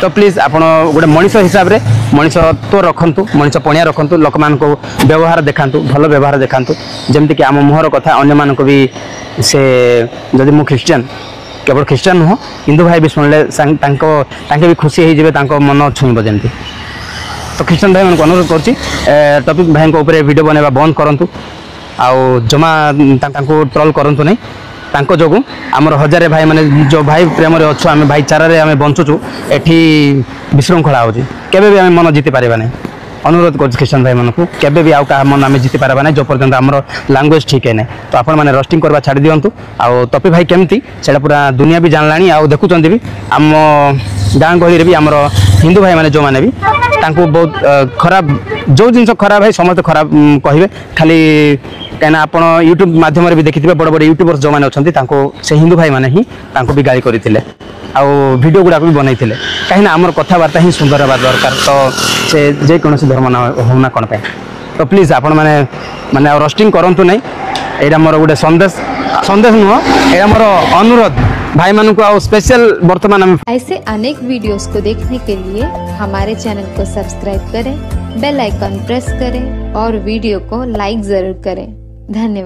तो प्लीज आप गोटे मनीष हिसाब से मनीषत्व रखु मनीष पणिया रखु लोक मान व्यवहार देखा भल व्यवहार देखा जमीक आम मुहर कथा अन्य मानक भी से जदि मु ख्रीस्टियन केवल ख्रीस्टियन नुह हिंदू भाई भी शुणिले भी खुशी हो मन छुईब जमी तो ख्रीस्टियन भाई मैं अनुरोध कर टॉपिक भाई ऊपर वीडियो बनवा बंद करूँ आउ जमा ट्रोल करूँ नहीं तांको जोगु आमर हजारे भाई माने जो भाई प्रेम रे अच्छु आमे भाईचारा रे आमे बंचुचु एठी विशृंखला होची केबे भी आमे मन जीति पारिबा नै अनुरोध कर ख्रीस्टियन भाई मानकु केबे भी आउ का मन आमे जीति पारिबा नै जो पर्यंत हमर लैंग्वेज ठीक है नै तो आपण माने रोस्टिंग करबा छाडी दियंतु आ टॉपिक भाई केमती सेटा पूरा दुनिया भी जानलानी आ देखुचंदी भी आम गाँ गहली रे भी आमर हिंदू भाई माने जो माने भी तांको बहुत खराब जो जिनस खराब है समस्त खराब कहिबे खाली कहीं आप यूट्यूब माध्यम भी देखिए बड़ बड़ यूट्यूबर्स जो मैंने अच्छा से हिंदू भाई मैंने ही भी गाली करते वीडियो गुड़ाक भी बनई कहीं आमर कथबार्ता ही सुंदर हवा दरकार तो से जेकोसी धर्म होना कौन पे तो प्लीज आपण मैंने माने रोस्टिंग करूँ नहीं यहाँ मोर गोटे संदेश नुह यहाँ मोर अनुरोध भाई मान को स्पेशल वर्तमान ऐसे अनेक वीडियोस को देखने के लिए हमारे चैनल को सब्सक्राइब करें, बेल आइकन प्रेस करें और वीडियो को लाइक जरूर करें। धन्यवाद।